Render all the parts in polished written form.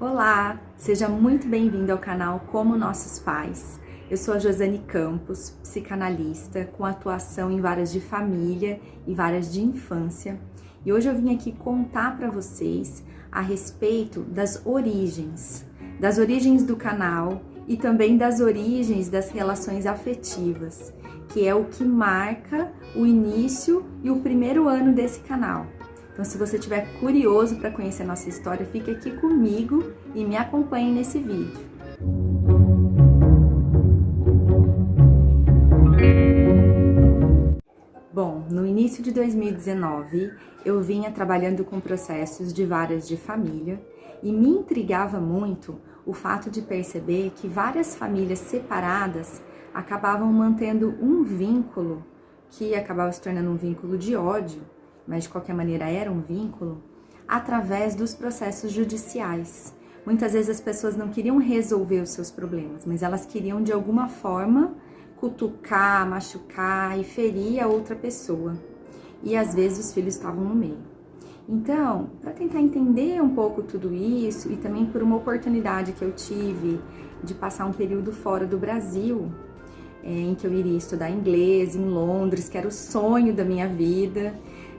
Olá, seja muito bem-vindo ao canal Como Nossos Pais. Eu sou a Josane Campos, psicanalista com atuação em várias de família e várias de infância. E hoje eu vim aqui contar para vocês a respeito das origens do canal e também das origens das relações afetivas, que é o que marca o início e o primeiro ano desse canal. Então, se você estiver curioso para conhecer a nossa história, fique aqui comigo e me acompanhe nesse vídeo. Bom, no início de 2019, eu vinha trabalhando com processos de várias de família e me intrigava muito o fato de perceber que várias famílias separadas acabavam mantendo um vínculo que acabava se tornando um vínculo de ódio, mas de qualquer maneira era um vínculo, através dos processos judiciais. Muitas vezes as pessoas não queriam resolver os seus problemas, mas elas queriam de alguma forma cutucar, machucar e ferir a outra pessoa. E às vezes os filhos estavam no meio. Então, para tentar entender um pouco tudo isso, e também por uma oportunidade que eu tive de passar um período fora do Brasil, em que eu iria estudar inglês em Londres, que era o sonho da minha vida,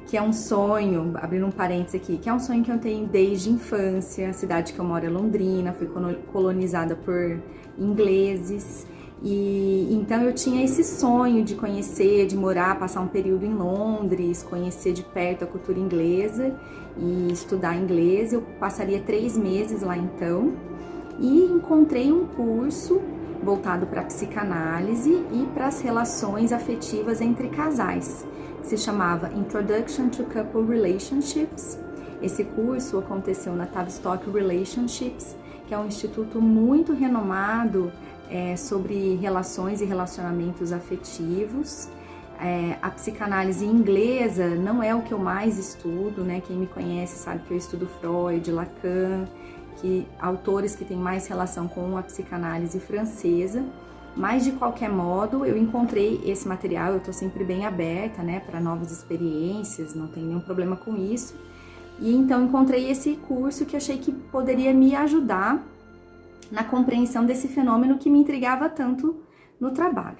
que é um sonho, abrindo um parênteses aqui, que é um sonho que eu tenho desde a infância. A cidade que eu moro é Londrina, fui colonizada por ingleses, e então eu tinha esse sonho de conhecer, de morar, passar um período em Londres, conhecer de perto a cultura inglesa e estudar inglês. Eu passaria 3 meses lá então, e encontrei um curso voltado para a psicanálise e para as relações afetivas entre casais, que se chamava Introduction to Couple Relationships. Esse curso aconteceu na Tavistock Relationships, que é um instituto muito renomado sobre relações e relacionamentos afetivos. A psicanálise inglesa não é o que eu mais estudo, né? Quem me conhece sabe que eu estudo Freud, Lacan, autores que têm mais relação com a psicanálise francesa. Mas de qualquer modo, eu encontrei esse material, eu tô sempre bem aberta, né, para novas experiências, não tem nenhum problema com isso. E então encontrei esse curso que achei que poderia me ajudar na compreensão desse fenômeno que me intrigava tanto no trabalho.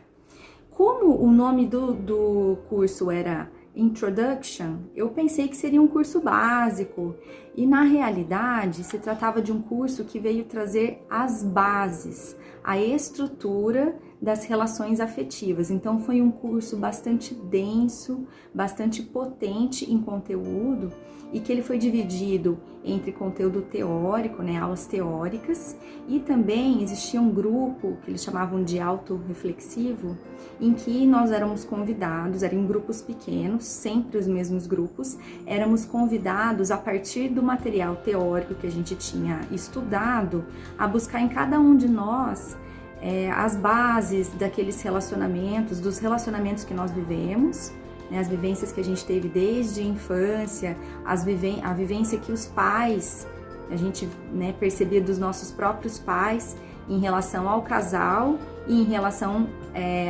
Como o nome do curso era Introduction, eu pensei que seria um curso básico, e na realidade se tratava de um curso que veio trazer as bases, a estrutura das relações afetivas. Então foi um curso bastante denso, bastante potente em conteúdo, e que ele foi dividido entre conteúdo teórico, né, aulas teóricas, e também existia um grupo que eles chamavam de autorreflexivo, em que nós éramos convidados, eram em grupos pequenos, sempre os mesmos grupos, éramos convidados a partir do material teórico que a gente tinha estudado, a buscar em cada um de nós as bases daqueles relacionamentos, dos relacionamentos que nós vivemos, né, as vivências que a gente teve desde a infância, a vivência que os pais, a gente, né, percebia dos nossos próprios pais em relação ao casal e em relação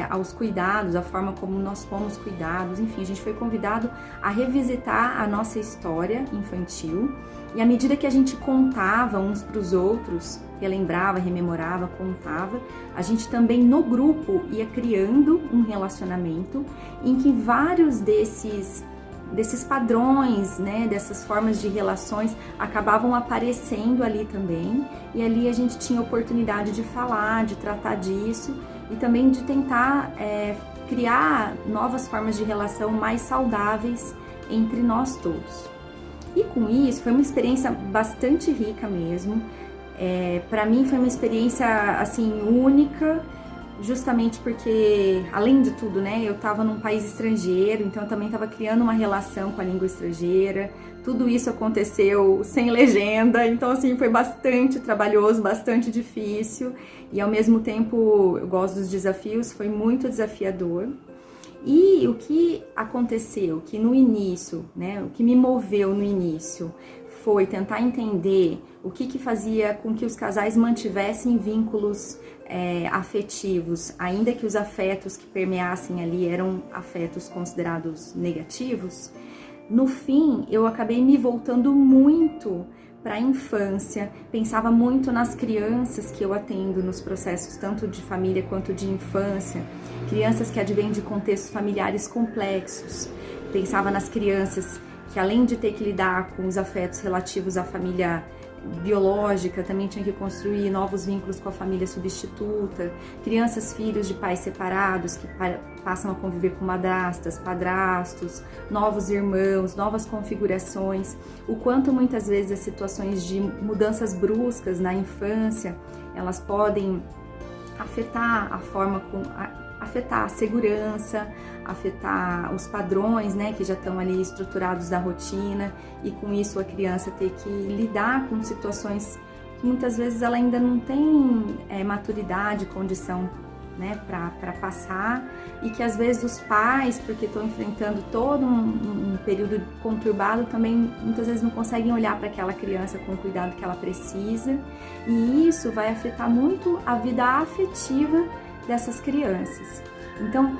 aos cuidados, a forma como nós fomos cuidados. Enfim, a gente foi convidado a revisitar a nossa história infantil, e à medida que a gente contava uns para os outros, relembrava, rememorava, contava, a gente também no grupo ia criando um relacionamento em que vários desses padrões, né, dessas formas de relações acabavam aparecendo ali também, e ali a gente tinha oportunidade de falar, de tratar disso e também de tentar criar novas formas de relação mais saudáveis entre nós todos. E com isso foi uma experiência bastante rica mesmo. Para mim foi uma experiência assim única, justamente porque, além de tudo, né, eu estava num país estrangeiro, então eu também estava criando uma relação com a língua estrangeira. Tudo isso aconteceu sem legenda, então assim, foi bastante trabalhoso, bastante difícil, e ao mesmo tempo eu gosto dos desafios, foi muito desafiador. E o que aconteceu, que no início, né, o que me moveu no início foi tentar entender o que fazia com que os casais mantivessem vínculos afetivos, ainda que os afetos que permeassem ali eram afetos considerados negativos. No fim, eu acabei me voltando muito para a infância, pensava muito nas crianças que eu atendo nos processos tanto de família quanto de infância, crianças que advêm de contextos familiares complexos. Pensava nas crianças que, além de ter que lidar com os afetos relativos à família biológica, também tinha que construir novos vínculos com a família substituta, crianças, filhos de pais separados que passam a conviver com madrastas, padrastos, novos irmãos, novas configurações, o quanto muitas vezes as situações de mudanças bruscas na infância, elas podem afetar a forma afetar a segurança, afetar os padrões, né, que já estão ali estruturados da rotina, e com isso a criança ter que lidar com situações que muitas vezes ela ainda não tem maturidade, condição, né, para passar, e que às vezes os pais, porque estão enfrentando todo um período conturbado, também muitas vezes não conseguem olhar para aquela criança com o cuidado que ela precisa, e isso vai afetar muito a vida afetiva dessas crianças. Então,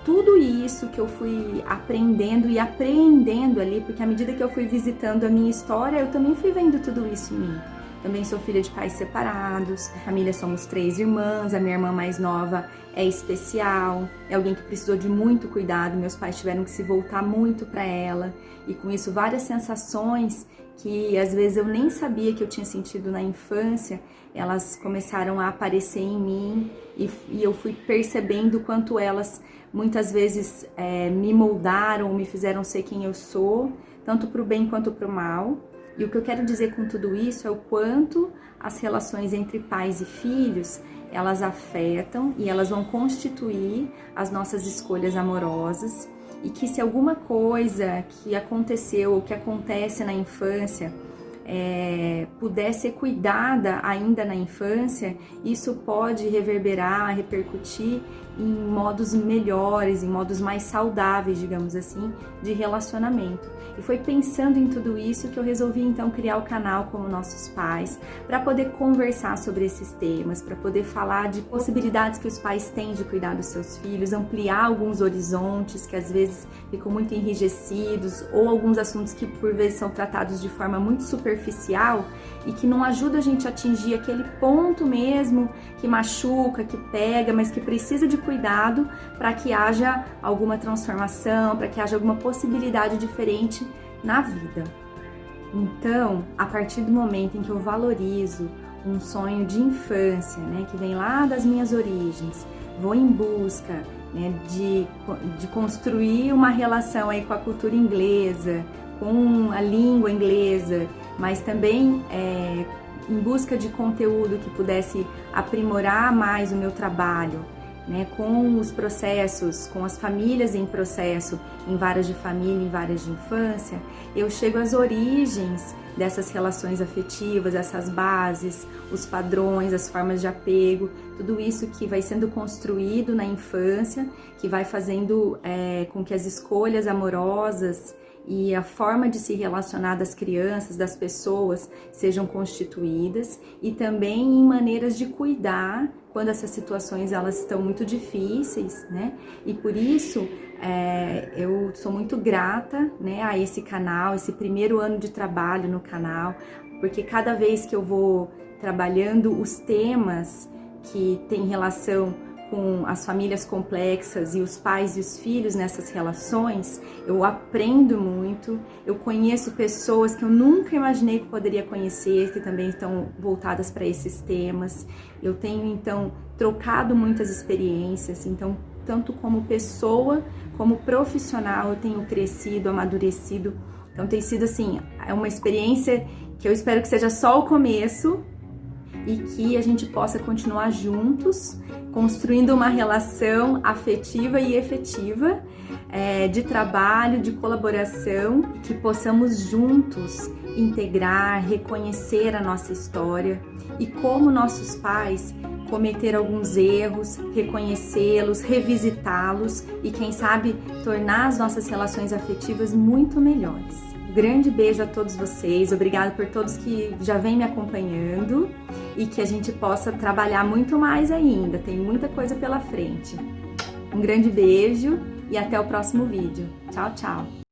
tudo isso que eu fui aprendendo e apreendendo ali, porque à medida que eu fui visitando a minha história, eu também fui vendo tudo isso em mim. Também sou filha de pais separados, a família somos 3 irmãs, a minha irmã mais nova é especial, é alguém que precisou de muito cuidado, meus pais tiveram que se voltar muito para ela, e com isso várias sensações que às vezes eu nem sabia que eu tinha sentido na infância, elas começaram a aparecer em mim, e eu fui percebendo o quanto elas muitas vezes me moldaram, me fizeram ser quem eu sou, tanto para o bem quanto para o mal. E o que eu quero dizer com tudo isso é o quanto as relações entre pais e filhos, elas afetam e elas vão constituir as nossas escolhas amorosas, e que se alguma coisa que aconteceu ou que acontece na infância puder ser cuidada ainda na infância, isso pode reverberar, repercutir em modos melhores, em modos mais saudáveis, digamos assim, de relacionamento. E foi pensando em tudo isso que eu resolvi então criar o canal Como Nossos Pais, para poder conversar sobre esses temas, para poder falar de possibilidades que os pais têm de cuidar dos seus filhos, ampliar alguns horizontes que às vezes ficam muito enrijecidos, ou alguns assuntos que por vezes são tratados de forma muito superficial e que não ajuda a gente a atingir aquele ponto mesmo que machuca, que pega, mas que precisa de cuidado para que haja alguma transformação, para que haja alguma possibilidade diferente na vida. Então, a partir do momento em que eu valorizo um sonho de infância, né, que vem lá das minhas origens, vou em busca, né, de construir uma relação aí com a cultura inglesa, com a língua inglesa, mas também em busca de conteúdo que pudesse aprimorar mais o meu trabalho, né, com os processos, com as famílias em processo, em varas de família, em varas de infância, eu chego às origens dessas relações afetivas, essas bases, os padrões, as formas de apego, tudo isso que vai sendo construído na infância, que vai fazendo com que as escolhas amorosas e a forma de se relacionar das crianças, das pessoas, sejam constituídas, e também em maneiras de cuidar quando essas situações elas estão muito difíceis, né? E por isso eu sou muito grata, né, a esse canal, esse primeiro ano de trabalho no canal, porque cada vez que eu vou trabalhando os temas que têm relação com as famílias complexas e os pais e os filhos nessas relações, eu aprendo muito, eu conheço pessoas que eu nunca imaginei que poderia conhecer, que também estão voltadas para esses temas. Eu tenho, então, trocado muitas experiências, então, tanto como pessoa, como profissional, eu tenho crescido, amadurecido. Então, tem sido, assim, uma experiência que eu espero que seja só o começo, e que a gente possa continuar juntos, construindo uma relação afetiva e efetiva, de trabalho, de colaboração, que possamos juntos integrar, reconhecer a nossa história e como nossos pais cometer alguns erros, reconhecê-los, revisitá-los e, quem sabe, tornar as nossas relações afetivas muito melhores. Grande beijo a todos vocês, obrigada por todos que já vêm me acompanhando e que a gente possa trabalhar muito mais ainda, tem muita coisa pela frente. Um grande beijo e até o próximo vídeo. Tchau, tchau!